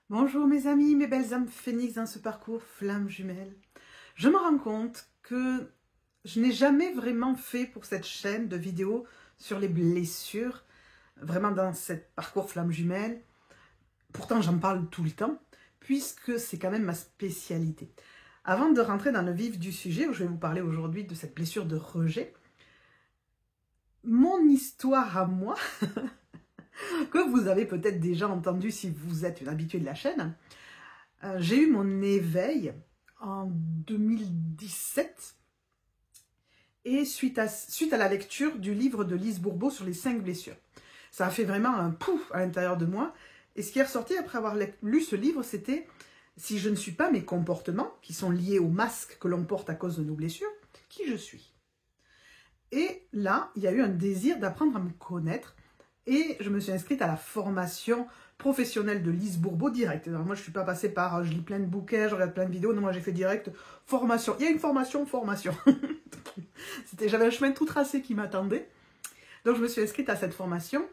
Bonjour mes amis, mes belles âmes phénix dans ce parcours flamme jumelle. Je me rends compte que je n'ai jamais vraiment fait pour cette chaîne de vidéos sur les blessures, vraiment dans ce parcours flamme jumelle. Pourtant j'en parle tout le temps, puisque c'est quand même ma spécialité. Avant de rentrer dans le vif du sujet, où je vais vous parler aujourd'hui de cette blessure de rejet, mon histoire à moi, que vous avez peut-être déjà entendu si vous êtes une habituée de la chaîne, j'ai eu mon éveil en 2017 et suite à la lecture du livre de Lise Bourbeau sur les 5 blessures. Ça a fait vraiment un pouf à l'intérieur de moi. Et ce qui est ressorti après avoir lu ce livre, c'était si je ne suis pas mes comportements, qui sont liés au masque que l'on porte à cause de nos blessures, qui je suis. Et là, il y a eu un désir d'apprendre à me connaître et je me suis inscrite à la formation professionnelle de Lise Bourbeau direct. Alors moi, je ne suis pas passée par, je lis plein de bouquins, je regarde plein de vidéos. Non, moi, j'ai fait direct formation. Il y a une formation. J'avais un chemin tout tracé qui m'attendait. Donc, je me suis inscrite à cette formation.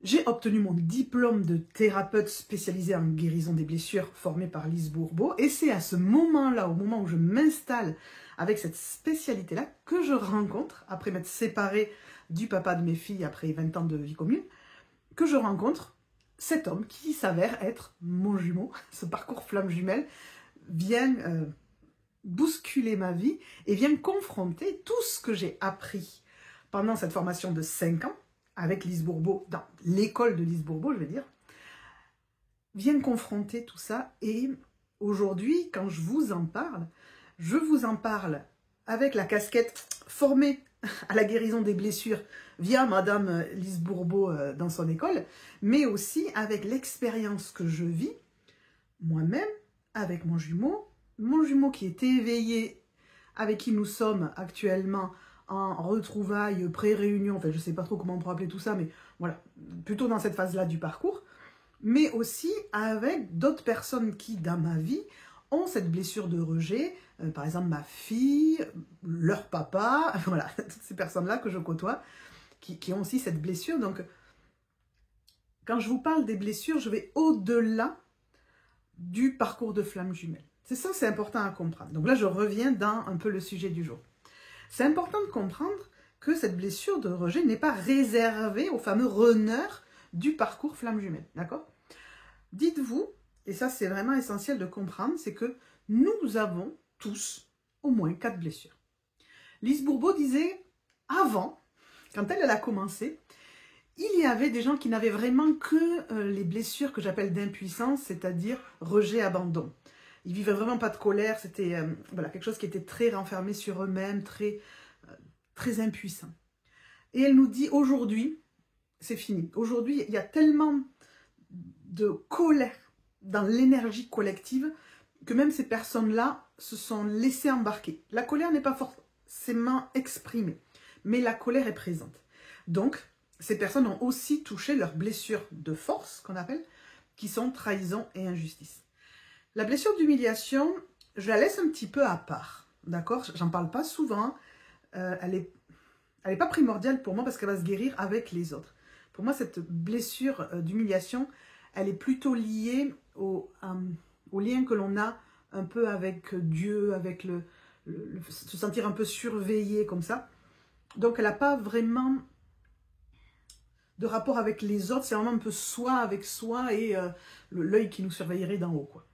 J'ai obtenu mon diplôme de thérapeute spécialisé en guérison des blessures formé par Lise Bourbeau. Et c'est à ce moment-là, au moment où je m'installe avec cette spécialité-là, que je rencontre, après m'être séparée du papa de mes filles après 20 ans de vie commune, que je rencontre cet homme qui s'avère être mon jumeau. Ce parcours flamme jumelle vient bousculer ma vie et vient confronter tout ce que j'ai appris pendant cette formation de 5 ans avec Lise Bourbeau, dans l'école de Lise Bourbeau, je vais dire, vient confronter tout ça. Et aujourd'hui, quand je vous en parle avec la casquette formée à la guérison des blessures via Madame Lise Bourbeau dans son école, mais aussi avec l'expérience que je vis moi-même avec mon jumeau qui est éveillé, avec qui nous sommes actuellement en retrouvailles, pré-réunion, enfin je ne sais pas trop comment on pourrait appeler tout ça, mais voilà, plutôt dans cette phase-là du parcours, mais aussi avec d'autres personnes qui, dans ma vie, ont cette blessure de rejet, par exemple ma fille, leur papa, voilà, toutes ces personnes-là que je côtoie, qui ont aussi cette blessure. Donc, quand je vous parle des blessures, je vais au-delà du parcours de flamme jumelle. C'est ça, c'est important à comprendre. Donc là, je reviens dans un peu le sujet du jour. C'est important de comprendre que cette blessure de rejet n'est pas réservée aux fameux runners du parcours flamme jumelle, d'accord? Dites-vous, et ça c'est vraiment essentiel de comprendre, c'est que nous avons tous au moins 4 blessures. Lise Bourbeau disait, avant, quand elle a commencé, il y avait des gens qui n'avaient vraiment que les blessures que j'appelle d'impuissance, c'est-à-dire rejet, abandon. Ils vivaient vraiment pas de colère, c'était voilà, quelque chose qui était très renfermé sur eux-mêmes, très impuissant. Et elle nous dit, aujourd'hui, c'est fini. Aujourd'hui, il y a tellement de colère dans l'énergie collective que même ces personnes-là se sont laissées embarquer. La colère n'est pas forcément exprimée, mais la colère est présente. Donc, ces personnes ont aussi touché leurs blessures de force, qu'on appelle, qui sont trahison et injustice. La blessure d'humiliation, je la laisse un petit peu à part, d'accord? J'en parle pas souvent, elle est pas primordiale pour moi parce qu'elle va se guérir avec les autres. Pour moi, cette blessure d'humiliation, elle est plutôt liée au lien que l'on a un peu avec Dieu, avec se sentir un peu surveillé comme ça. Donc, elle n'a pas vraiment de rapport avec les autres, c'est vraiment un peu soi avec soi et l'œil qui nous surveillerait d'en haut, quoi.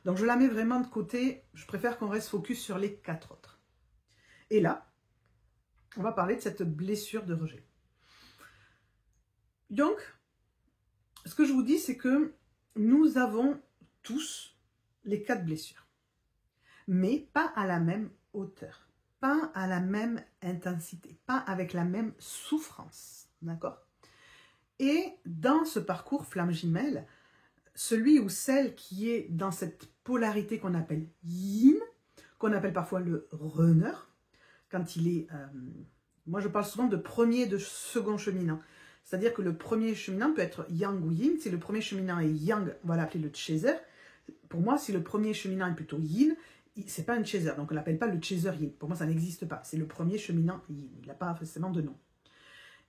Donc, je la mets vraiment de côté, je préfère qu'on reste focus sur les 4 autres. Et là, on va parler de cette blessure de rejet. Donc, ce que je vous dis, c'est que nous avons tous les 4 blessures, mais pas à la même hauteur, pas à la même intensité, pas avec la même souffrance, d'accord? Et dans ce parcours flamme jumelle, celui ou celle qui est dans cette polarité qu'on appelle yin, qu'on appelle parfois le runner, quand il est... moi, je parle souvent de premier et de second cheminant. C'est-à-dire que le premier cheminant peut être yang ou yin. Si le premier cheminant est yang, on va l'appeler le chaser. Pour moi, si le premier cheminant est plutôt yin, c'est pas un chaser. Donc, on ne l'appelle pas le chaser yin. Pour moi, ça n'existe pas. C'est le premier cheminant yin. Il n'a pas forcément de nom.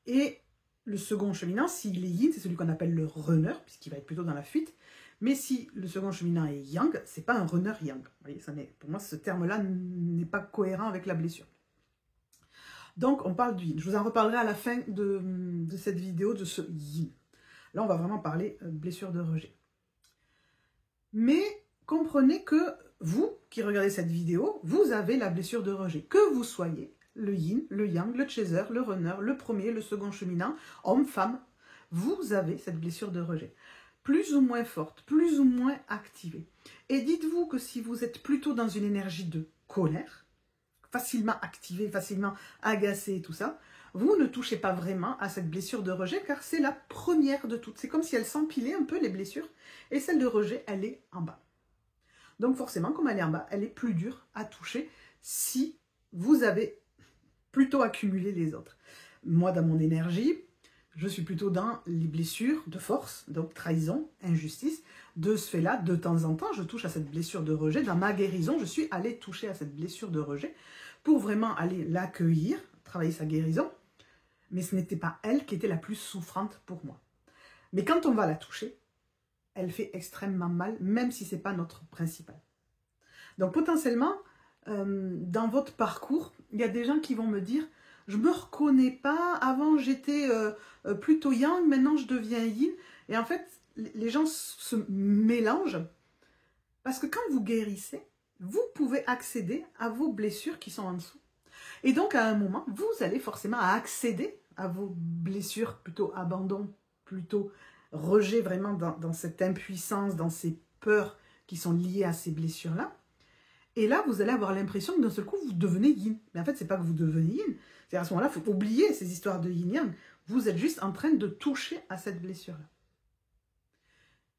Et le second cheminant, s'il est yin, c'est celui qu'on appelle le runner, puisqu'il va être plutôt dans la fuite. Mais si le second cheminant est yang, c'est pas un runner yang. Vous voyez, pour moi, ce terme-là n'est pas cohérent avec la blessure. Donc, on parle du yin. Je vous en reparlerai à la fin de cette vidéo, de ce yin. Là, on va vraiment parler blessure de rejet. Mais comprenez que vous, qui regardez cette vidéo, vous avez la blessure de rejet. Que vous soyez le yin, le yang, le chaser, le runner, le premier, le second cheminant, homme, femme, vous avez cette blessure de rejet. Plus ou moins forte, plus ou moins activée. Et dites-vous que si vous êtes plutôt dans une énergie de colère, facilement activée, facilement agacée et tout ça, vous ne touchez pas vraiment à cette blessure de rejet car c'est la première de toutes. C'est comme si elle s'empilait un peu les blessures et celle de rejet, elle est en bas. Donc forcément, comme elle est en bas, elle est plus dure à toucher si vous avez plutôt accumulé les autres. Moi, dans mon énergie, je suis plutôt dans les blessures de force, donc trahison, injustice. De ce fait-là, de temps en temps, je touche à cette blessure de rejet. Dans ma guérison, je suis allée toucher à cette blessure de rejet pour vraiment aller l'accueillir, travailler sa guérison. Mais ce n'était pas elle qui était la plus souffrante pour moi. Mais quand on va la toucher, elle fait extrêmement mal, même si ce n'est pas notre principal. Donc potentiellement, dans votre parcours, il y a des gens qui vont me dire « Je ne me reconnais pas, avant j'étais plutôt yang, maintenant je deviens yin ». Et en fait, les gens se mélangent parce que quand vous guérissez, vous pouvez accéder à vos blessures qui sont en dessous. Et donc à un moment, vous allez forcément accéder à vos blessures, plutôt abandon, plutôt rejet vraiment dans cette impuissance, dans ces peurs qui sont liées à ces blessures-là. Et là, vous allez avoir l'impression que d'un seul coup, vous devenez yin. Mais en fait, ce n'est pas que vous devenez yin. C'est à ce moment-là, il faut oublier ces histoires de yin-yang. Vous êtes juste en train de toucher à cette blessure-là.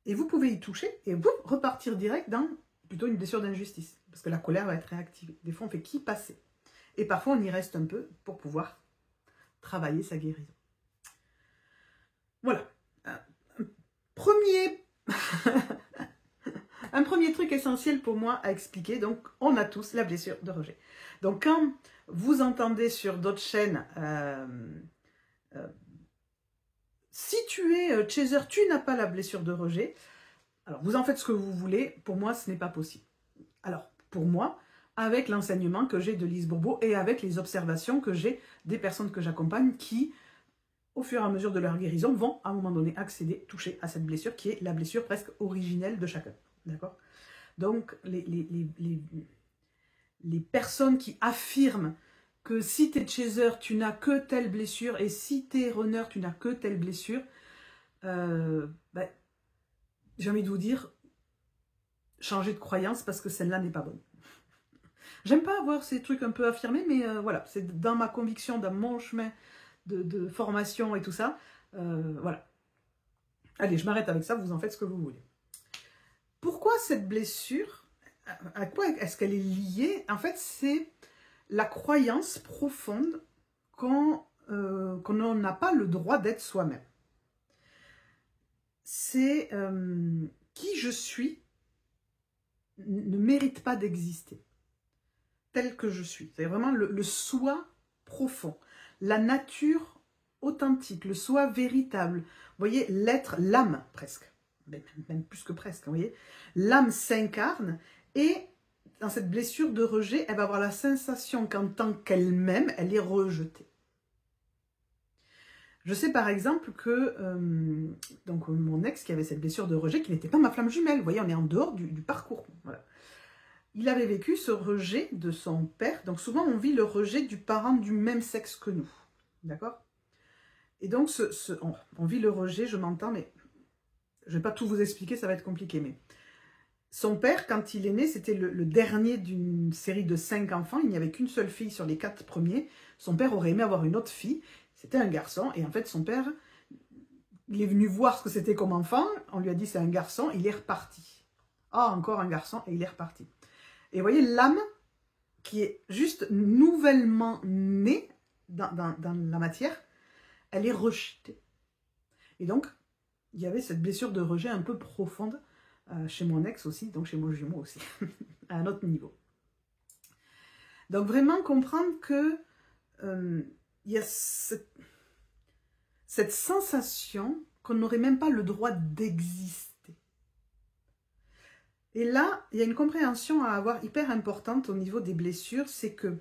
Et vous pouvez y toucher et vous repartir direct dans plutôt une blessure d'injustice. Parce que la colère va être réactivée. Des fois, on fait qu'y passer. Et parfois, on y reste un peu pour pouvoir travailler sa guérison. Voilà. Un premier truc essentiel pour moi à expliquer, donc on a tous la blessure de rejet. Donc quand vous entendez sur d'autres chaînes, si tu es chaser, tu n'as pas la blessure de rejet, alors vous en faites ce que vous voulez, pour moi ce n'est pas possible. Alors pour moi, avec l'enseignement que j'ai de Lise Bourbeau et avec les observations que j'ai des personnes que j'accompagne qui, au fur et à mesure de leur guérison, vont à un moment donné accéder, toucher à cette blessure qui est la blessure presque originelle de chacun. D'accord? Donc, les personnes qui affirment que si tu es chaser, tu n'as que telle blessure, et si tu es runner, tu n'as que telle blessure, j'ai envie de vous dire, changez de croyance parce que celle-là n'est pas bonne. J'aime pas avoir ces trucs un peu affirmés, mais voilà, c'est dans ma conviction, dans mon chemin de formation et tout ça. Voilà. Allez, je m'arrête avec ça, vous en faites ce que vous voulez. Pourquoi cette blessure, à quoi est-ce qu'elle est liée? En fait, c'est la croyance profonde qu'on n'a pas le droit d'être soi-même. C'est qui je suis ne mérite pas d'exister tel que je suis. C'est vraiment le soi profond, la nature authentique, le soi véritable. Vous voyez, l'être, l'âme presque. Même plus que presque, vous voyez. L'âme s'incarne et dans cette blessure de rejet, elle va avoir la sensation qu'en tant qu'elle-même, elle est rejetée. Je sais par exemple que donc mon ex qui avait cette blessure de rejet, qui n'était pas ma flamme jumelle, vous voyez, on est en dehors du parcours. Voilà. Il avait vécu ce rejet de son père, donc souvent on vit le rejet du parent du même sexe que nous, d'accord? Et donc on vit le rejet, je m'entends, mais je ne vais pas tout vous expliquer, ça va être compliqué, mais son père, quand il est né, c'était le dernier d'une série de 5 enfants, il n'y avait qu'une seule fille sur les 4 premiers, son père aurait aimé avoir une autre fille, c'était un garçon, et en fait son père, il est venu voir ce que c'était comme enfant, on lui a dit c'est un garçon, il est reparti. Ah, encore un garçon, et il est reparti. Et vous voyez, l'âme qui est juste nouvellement née dans la matière, elle est rejetée. Et donc, il y avait cette blessure de rejet un peu profonde chez mon ex aussi, donc chez mon jumeau aussi, à un autre niveau. Donc vraiment comprendre que il y a cette sensation qu'on n'aurait même pas le droit d'exister. Et là, il y a une compréhension à avoir hyper importante au niveau des blessures, c'est que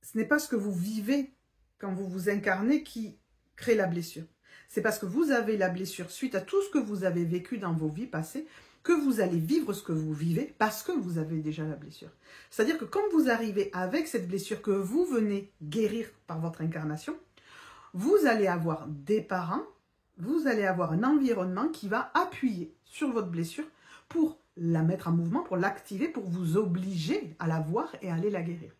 ce n'est pas ce que vous vivez quand vous vous incarnez qui crée la blessure. C'est parce que vous avez la blessure suite à tout ce que vous avez vécu dans vos vies passées que vous allez vivre ce que vous vivez parce que vous avez déjà la blessure. C'est-à-dire que quand vous arrivez avec cette blessure que vous venez guérir par votre incarnation, vous allez avoir des parents, vous allez avoir un environnement qui va appuyer sur votre blessure pour la mettre en mouvement, pour l'activer, pour vous obliger à la voir et à aller la guérir.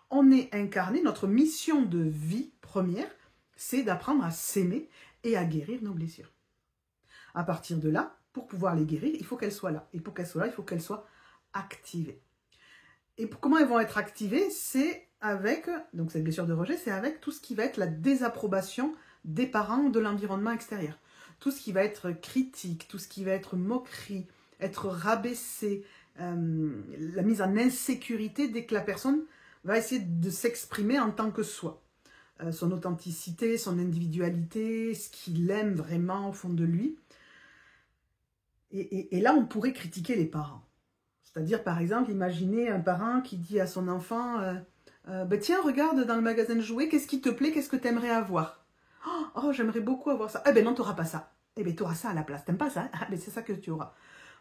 On est incarné, notre mission de vie première, c'est d'apprendre à s'aimer et à guérir nos blessures. À partir de là, pour pouvoir les guérir, il faut qu'elles soient là. Et pour qu'elles soient là, il faut qu'elles soient activées. Et comment elles vont être activées? C'est avec, donc cette blessure de rejet, c'est avec tout ce qui va être la désapprobation des parents, de l'environnement extérieur. Tout ce qui va être critique, tout ce qui va être moquerie, être rabaissé, la mise en insécurité dès que la personne va essayer de s'exprimer en tant que soi. Son authenticité, son individualité, ce qu'il aime vraiment au fond de lui. Et là, on pourrait critiquer les parents. C'est-à-dire, par exemple, imaginez un parent qui dit à son enfant ben, tiens, regarde dans le magasin de jouets, qu'est-ce qui te plaît, qu'est-ce que tu aimerais avoir? Oh, j'aimerais beaucoup avoir ça. Eh ben non, tu n'auras pas ça. Eh ben, tu auras ça à la place. T'aimes pas ça? Ah, ben c'est ça que tu auras.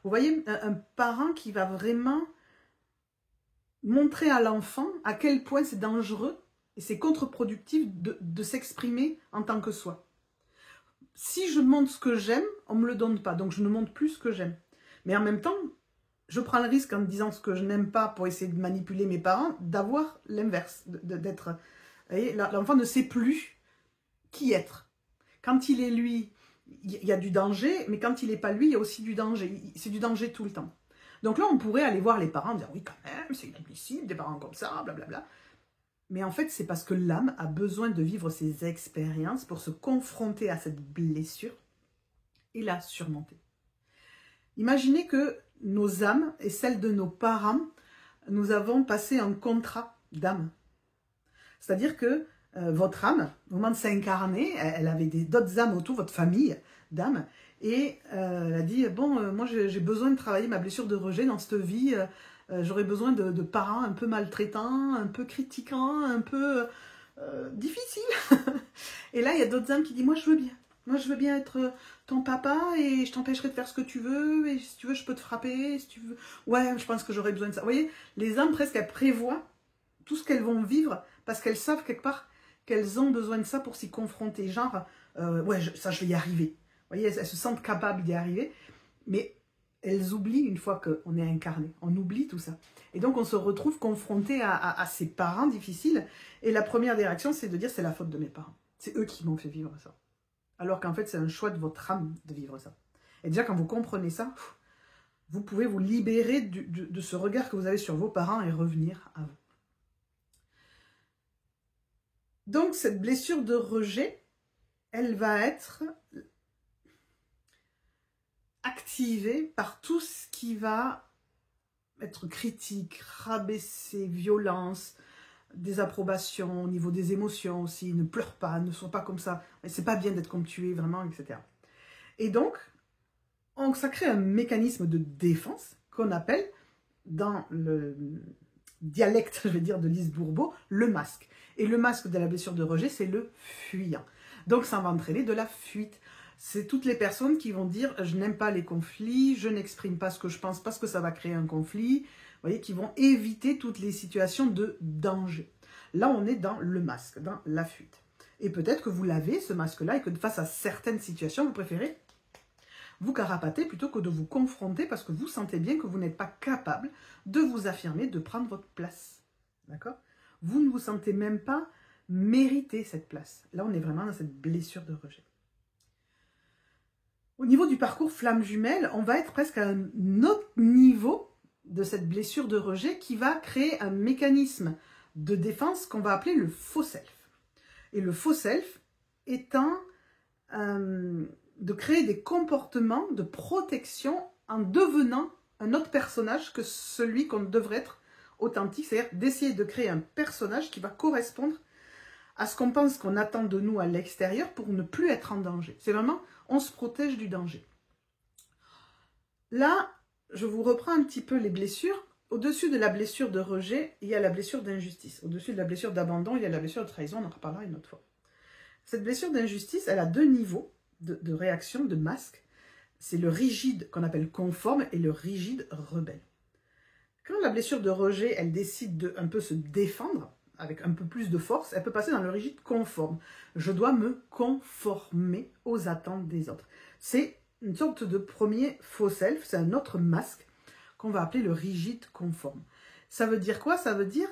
Vous voyez, un parent qui va vraiment montrer à l'enfant à quel point c'est dangereux et c'est contre-productif de s'exprimer en tant que soi. Si je montre ce que j'aime, on ne me le donne pas, donc je ne montre plus ce que j'aime. Mais en même temps, je prends le risque en disant ce que je n'aime pas pour essayer de manipuler mes parents, d'avoir l'inverse, d'être... L'enfant ne sait plus qui être. Quand il est lui, il y a du danger, mais quand il n'est pas lui, il y a aussi du danger. C'est du danger tout le temps. Donc là, on pourrait aller voir les parents, dire oui, quand même, c'est inadmissible, des parents comme ça, blablabla. Mais en fait, c'est parce que l'âme a besoin de vivre ces expériences pour se confronter à cette blessure et la surmonter. Imaginez que nos âmes et celles de nos parents, nous avons passé un contrat d'âme. C'est-à-dire que votre âme, au moment de s'incarner, elle avait d'autres âmes autour, votre famille d'âmes, et elle a dit, bon, moi j'ai besoin de travailler ma blessure de rejet dans cette vie, j'aurais besoin de parents un peu maltraitants, un peu critiquants, un peu difficiles. Et là, il y a d'autres âmes qui disent, moi je veux bien. Moi, je veux bien être ton papa et je t'empêcherai de faire ce que tu veux. Et si tu veux, je peux te frapper. Si tu veux. Ouais, je pense que j'aurais besoin de ça. Vous voyez, les âmes, presque, elles prévoient tout ce qu'elles vont vivre parce qu'elles savent quelque part qu'elles ont besoin de ça pour s'y confronter. Genre, ouais, ça, je vais y arriver. Vous voyez, elles se sentent capables d'y arriver. Mais elles oublient une fois qu'on est incarné. On oublie tout ça. Et donc, on se retrouve confronté à ces parents difficiles. Et la première des réactions, c'est de dire, c'est la faute de mes parents. C'est eux qui m'ont fait vivre ça. Alors qu'en fait, c'est un choix de votre âme de vivre ça. Et déjà, quand vous comprenez ça, vous pouvez vous libérer de ce regard que vous avez sur vos parents et revenir à vous. Donc, cette blessure de rejet, elle va être activée par tout ce qui va être critique, rabaissé, violence, désapprobation, au niveau des émotions aussi, ne pleure pas, ne sois pas comme ça, c'est pas bien d'être comme tu es vraiment, etc. Et donc, ça crée un mécanisme de défense qu'on appelle, dans le dialecte, je vais dire, de Lise Bourbeau, le masque. Et le masque de la blessure de rejet, c'est le fuyant. Donc ça va entraîner de la fuite. C'est toutes les personnes qui vont dire « je n'aime pas les conflits, je n'exprime pas ce que je pense parce que ça va créer un conflit », vous voyez, qui vont éviter toutes les situations de danger. Là, on est dans le masque, dans la fuite. Et peut-être que vous l'avez, ce masque-là, et que face à certaines situations, vous préférez vous carapater plutôt que de vous confronter parce que vous sentez bien que vous n'êtes pas capable de vous affirmer, de prendre votre place. D'accord? Vous ne vous sentez même pas mériter cette place. Là, on est vraiment dans cette blessure de rejet. Au niveau du parcours flamme jumelle, on va être presque à un autre niveau de cette blessure de rejet qui va créer un mécanisme de défense qu'on va appeler le faux self. Et le faux self étant de créer des comportements de protection en devenant un autre personnage que celui qu'on devrait être authentique, c'est-à-dire d'essayer de créer un personnage qui va correspondre à ce qu'on pense qu'on attend de nous à l'extérieur pour ne plus être en danger. C'est vraiment, on se protège du danger. Là, je vous reprends un petit peu les blessures. Au-dessus de la blessure de rejet, il y a la blessure d'injustice. Au-dessus de la blessure d'abandon, il y a la blessure de trahison, on en reparlera une autre fois. Cette blessure d'injustice, elle a deux niveaux de réaction, de masque. C'est le rigide qu'on appelle conforme et le rigide rebelle. Quand la blessure de rejet, elle décide de un peu se défendre, avec un peu plus de force, elle peut passer dans le rigide conforme. Je dois me conformer aux attentes des autres. C'est une sorte de premier faux self, c'est un autre masque qu'on va appeler le rigide conforme. Ça veut dire quoi? Ça veut dire,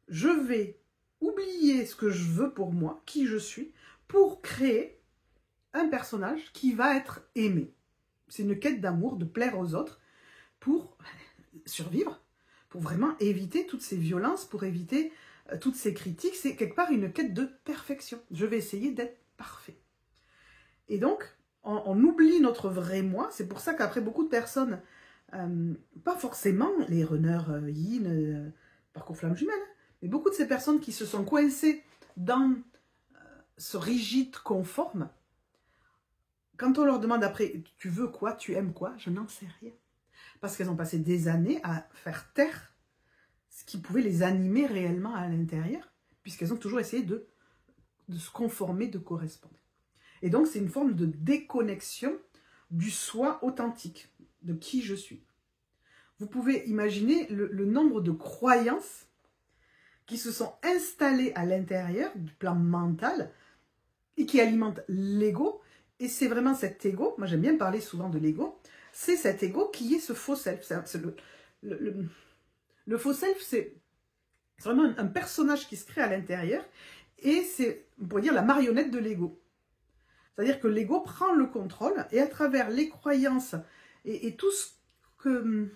je vais oublier ce que je veux pour moi, qui je suis, pour créer un personnage qui va être aimé. C'est une quête d'amour, de plaire aux autres, pour survivre, pour vraiment éviter toutes ces violences, pour éviter toutes ces critiques. C'est quelque part une quête de perfection. Je vais essayer d'être parfait. Et donc, on oublie notre vrai moi. C'est pour ça qu'après beaucoup de personnes, pas forcément les runners yin, parcours flamme jumelle, mais beaucoup de ces personnes qui se sont coincées dans ce rigide conforme, quand on leur demande après, tu veux quoi, tu aimes quoi, je n'en sais rien. Parce qu'elles ont passé des années à faire taire ce qui pouvait les animer réellement à l'intérieur, puisqu'elles ont toujours essayé de se conformer, de correspondre. Et donc, c'est une forme de déconnexion du soi authentique, de qui je suis. Vous pouvez imaginer le nombre de croyances qui se sont installées à l'intérieur du plan mental et qui alimentent l'ego. Et c'est vraiment cet ego, moi j'aime bien parler souvent de l'ego, c'est cet ego qui est ce faux self. Le faux self, c'est vraiment un personnage qui se crée à l'intérieur et c'est, on pourrait dire, la marionnette de l'ego. C'est-à-dire que l'ego prend le contrôle et à travers les croyances et tout ce que...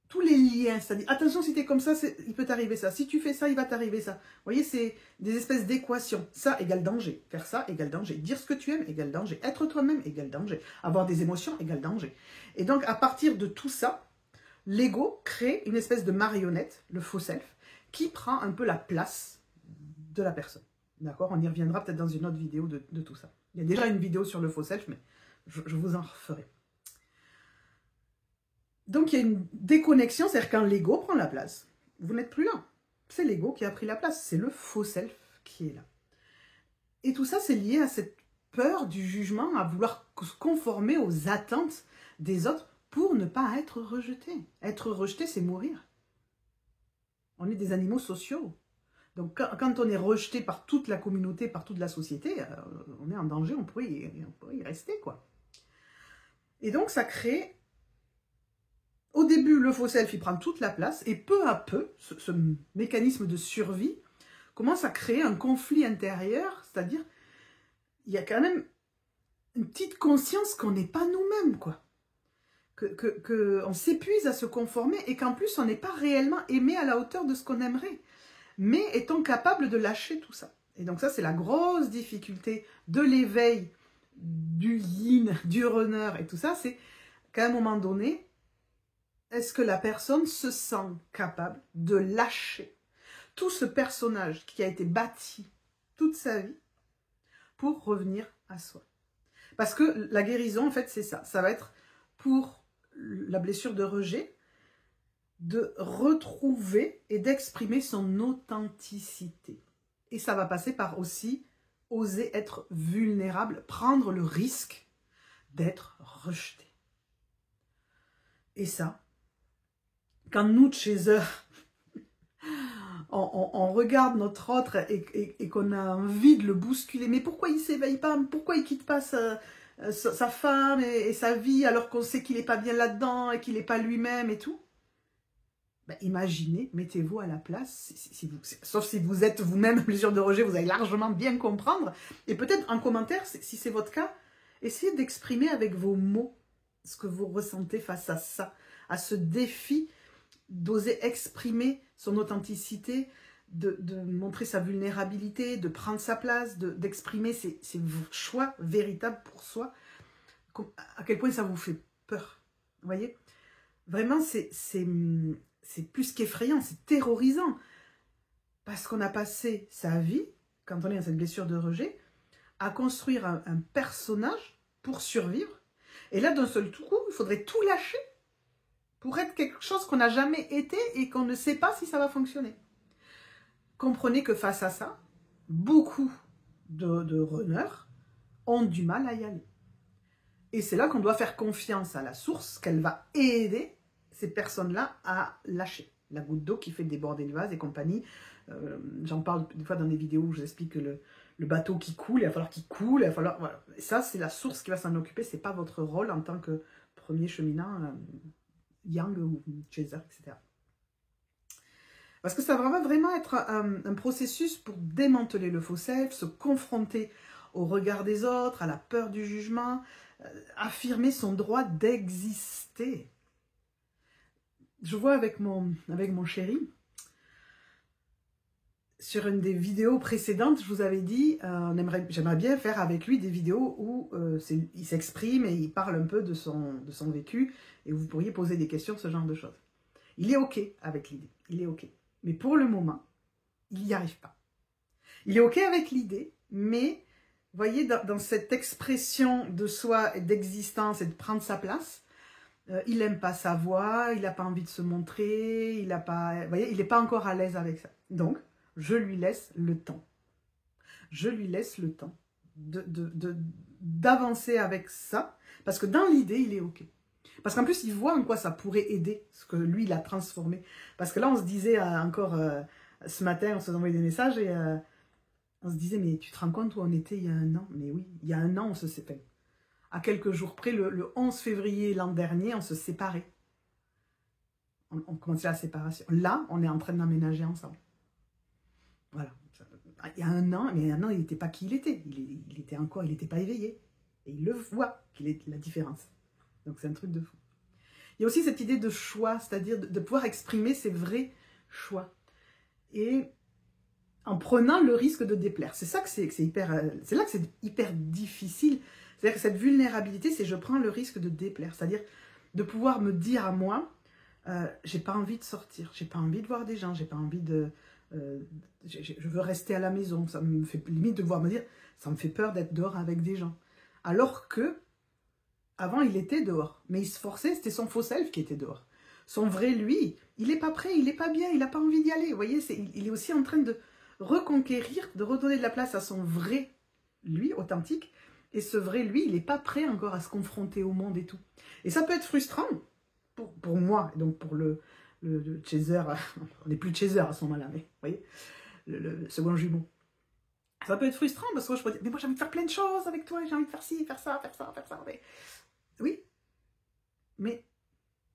tous les liens, c'est-à-dire, attention, si tu es comme ça, il peut t'arriver ça. Si tu fais ça, il va t'arriver ça. Vous voyez, c'est des espèces d'équations. Ça égale danger. Faire ça égale danger. Dire ce que tu aimes égale danger. Être toi-même égale danger. Avoir des émotions égale danger. Et donc, à partir de tout ça, l'ego crée une espèce de marionnette, le faux self, qui prend un peu la place de la personne. D'accord? On y reviendra peut-être dans une autre vidéo de tout ça. Il y a déjà une vidéo sur le faux self, mais je vous en referai. Donc, il y a une déconnexion, c'est-à-dire quand l'ego prend la place, vous n'êtes plus là. C'est l'ego qui a pris la place, c'est le faux self qui est là. Et tout ça, c'est lié à cette peur du jugement, à vouloir se conformer aux attentes des autres pour ne pas être rejeté. Être rejeté, c'est mourir. On est des animaux sociaux. Donc, quand on est rejeté par toute la communauté, par toute la société, on est en danger, on pourrait y rester, quoi. Et donc, ça crée... Au début, le faux self, il prend toute la place, et peu à peu, ce mécanisme de survie commence à créer un conflit intérieur, c'est-à-dire, il y a quand même une petite conscience qu'on n'est pas nous-mêmes, quoi. On s'épuise à se conformer, et qu'en plus, on n'est pas réellement aimé à la hauteur de ce qu'on aimerait. Mais est-on capable de lâcher tout ça? Et donc ça, c'est la grosse difficulté de l'éveil, du yin, du runner, et tout ça, c'est qu'à un moment donné, est-ce que la personne se sent capable de lâcher tout ce personnage qui a été bâti toute sa vie pour revenir à soi? Parce que la guérison, en fait, c'est ça. Ça va être pour la blessure de rejet, de retrouver et d'exprimer son authenticité. Et ça va passer par aussi oser être vulnérable, prendre le risque d'être rejeté. Et ça, quand nous, de chez eux, on regarde notre autre et qu'on a envie de le bousculer, mais pourquoi il ne s'éveille pas? Pourquoi il ne quitte pas sa femme et sa vie alors qu'on sait qu'il n'est pas bien là-dedans et qu'il n'est pas lui-même et tout? Ben, imaginez, mettez-vous à la place, sauf si vous êtes vous-même blessure de rejet, vous allez largement bien comprendre. Et peut-être en commentaire, si c'est votre cas, essayez d'exprimer avec vos mots ce que vous ressentez face à ça, à ce défi d'oser exprimer son authenticité, de montrer sa vulnérabilité, de prendre sa place, d'exprimer ses choix véritables pour soi. À quel point ça vous fait peur, vous voyez? Vraiment, c'est plus qu'effrayant, c'est terrorisant. Parce qu'on a passé sa vie, quand on est dans cette blessure de rejet, à construire un personnage pour survivre. Et là, d'un seul coup, il faudrait tout lâcher pour être quelque chose qu'on n'a jamais été et qu'on ne sait pas si ça va fonctionner. Comprenez que face à ça, beaucoup de runners ont du mal à y aller. Et c'est là qu'on doit faire confiance à la source, qu'elle va aider ces personnes-là à lâcher. La goutte d'eau qui fait déborder le vase et compagnie. J'en parle des fois dans des vidéos où j'explique que le bateau qui coule, il va falloir qu'il coule, il va falloir... Voilà. Et ça, c'est la source qui va s'en occuper, c'est pas votre rôle en tant que premier cheminant, yang ou chaser, etc. Parce que ça va vraiment être un processus pour démanteler le faux self, se confronter au regard des autres, à la peur du jugement, affirmer son droit d'exister. Je vois avec mon chéri, sur une des vidéos précédentes, je vous avais dit, j'aimerais bien faire avec lui des vidéos où il s'exprime et il parle un peu de son vécu, et vous pourriez poser des questions, ce genre de choses. Il est OK avec l'idée, il est OK. Mais pour le moment, il n'y arrive pas. Il est OK avec l'idée, mais, vous voyez, dans cette expression de soi et d'existence et de prendre sa place, il n'aime pas sa voix, il n'a pas envie de se montrer, il n'est pas encore à l'aise avec ça. Donc, je lui laisse le temps. Je lui laisse le temps d'avancer avec ça, parce que dans l'idée, il est OK. Parce qu'en plus, il voit en quoi ça pourrait aider, ce que lui, il a transformé. Parce que là, on se disait encore ce matin, on se envoyait des messages et on se disait, mais tu te rends compte où on était il y a un an? Mais oui, il y a un an, on se séparait. À quelques jours près, le 11 février l'an dernier, on se séparait. On commençait la séparation. Là, on est en train d'emménager ensemble. Voilà. Il y a un an, mais un an, il n'était pas qui il était. Il était encore, il n'était pas éveillé. Et il le voit, qu'il est la différence. Donc c'est un truc de fou. Il y a aussi cette idée de choix, c'est-à-dire de pouvoir exprimer ses vrais choix. Et en prenant le risque de déplaire. C'est ça que c'est là que c'est hyper difficile. C'est-à-dire que cette vulnérabilité, c'est je prends le risque de déplaire. C'est-à-dire de pouvoir me dire à moi, j'ai pas envie de sortir, j'ai pas envie de voir des gens, j'ai pas envie de... je veux rester à la maison. Ça me fait limite de voir me dire, ça me fait peur d'être dehors avec des gens. Alors que, avant, il était dehors. Mais il se forçait, c'était son faux self qui était dehors. Son vrai lui, il n'est pas prêt, il n'est pas bien, il n'a pas envie d'y aller. Vous voyez, il est aussi en train de reconquérir, de redonner de la place à son vrai lui, authentique. Et ce vrai lui, il n'est pas prêt encore à se confronter au monde et tout. Et ça peut être frustrant pour moi, et donc pour le chaser, on n'est plus chaser à ce moment-là, mais vous voyez, le second jumeau. Ça peut être frustrant parce que je peux dire, mais moi j'ai envie de faire plein de choses avec toi, j'ai envie de faire ci, faire ça, faire ça, faire ça. Mais... Oui, mais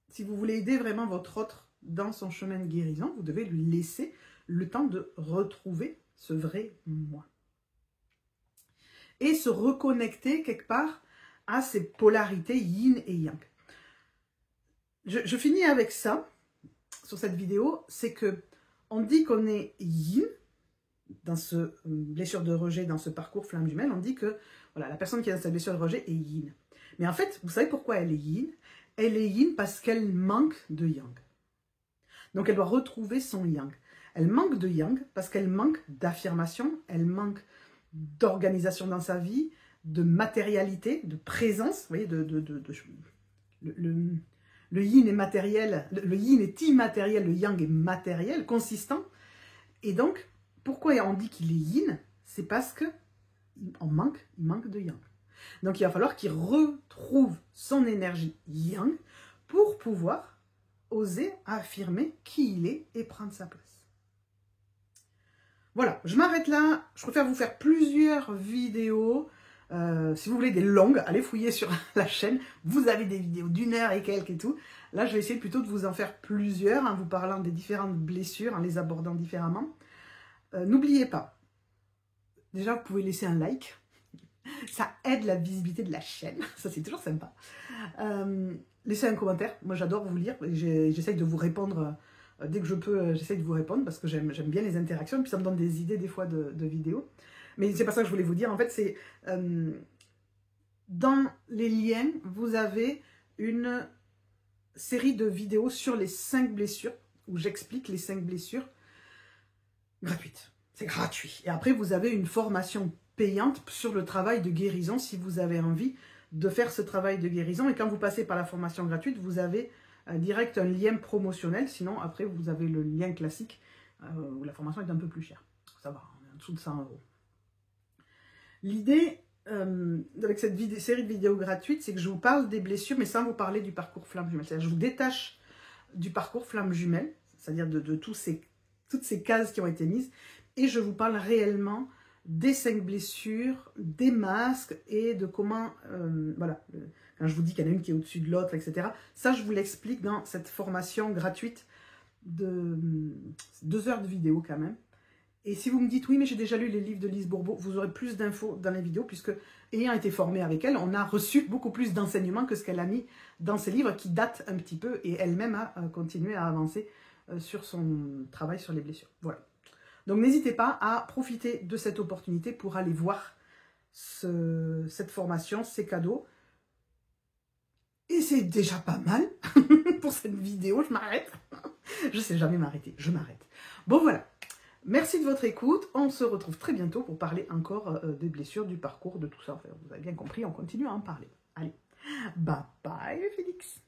si vous voulez aider vraiment votre autre dans son chemin de guérison, vous devez lui laisser le temps de retrouver ce vrai moi. Et se reconnecter quelque part à ces polarités yin et yang. Je finis avec ça, sur cette vidéo, c'est que on dit qu'on est yin, dans ce blessure de rejet, dans ce parcours flamme jumelle, on dit que voilà, la personne qui a cette blessure de rejet est yin. Mais en fait, vous savez pourquoi elle est yin? Elle est yin parce qu'elle manque de yang. Donc elle doit retrouver son yang. Elle manque de yang parce qu'elle manque d'affirmation, elle manque d'organisation dans sa vie, de matérialité, de présence. Vous voyez, le yin est matériel, le yin est immatériel, le yang est matériel, consistant. Et donc, pourquoi on dit qu'il est yin? C'est parce que il manque de yang. Donc il va falloir qu'il retrouve son énergie yang pour pouvoir oser affirmer qui il est et prendre sa place. Voilà, je m'arrête là. Je préfère vous faire plusieurs vidéos. Si vous voulez des longues, allez fouiller sur la chaîne. Vous avez des vidéos d'1 heure et quelques et tout. Là, je vais essayer plutôt de vous en faire plusieurs en vous parlant des différentes blessures, en les abordant différemment. N'oubliez pas, déjà vous pouvez laisser un like. Ça aide la visibilité de la chaîne. Ça, c'est toujours sympa. Laissez un commentaire. Moi, j'adore vous lire. J'essaye de vous répondre dès que je peux. J'essaye de vous répondre parce que j'aime bien les interactions. Puis ça me donne des idées des fois de vidéos. Mais c'est pas ça que je voulais vous dire. En fait, c'est dans les liens, vous avez une série de vidéos sur les 5 blessures où j'explique les 5 blessures. gratuite. C'est gratuit. Et après, vous avez une formation payante sur le travail de guérison si vous avez envie de faire ce travail de guérison. Et quand vous passez par la formation gratuite, vous avez direct un lien promotionnel. Sinon, après, vous avez le lien classique où la formation est un peu plus chère. Ça va, on est en dessous de 100 €. L'idée avec cette série de vidéos gratuites, c'est que je vous parle des blessures, mais sans vous parler du parcours flamme jumelle. C'est-à-dire, je vous détache du parcours flamme jumelle, c'est-à-dire de toutes ces cases qui ont été mises, et je vous parle réellement des 5 blessures, des masques, et de comment, voilà, quand je vous dis qu'il y en a une qui est au-dessus de l'autre, etc. Ça, je vous l'explique dans cette formation gratuite de 2 heures de vidéo quand même. Et si vous me dites, oui, mais j'ai déjà lu les livres de Lise Bourbeau, vous aurez plus d'infos dans les vidéos, puisque, ayant été formée avec elle, on a reçu beaucoup plus d'enseignements que ce qu'elle a mis dans ses livres, qui datent un petit peu, et elle-même a continué à avancer sur son travail sur les blessures. Voilà. Donc, n'hésitez pas à profiter de cette opportunité pour aller voir cette formation, ces cadeaux. Et c'est déjà pas mal pour cette vidéo, je m'arrête. Je sais jamais m'arrêter, je m'arrête. Bon, voilà. Merci de votre écoute. On se retrouve très bientôt pour parler encore des blessures, du parcours, de tout ça. Enfin, vous avez bien compris, on continue à en parler. Allez, bye bye Félix.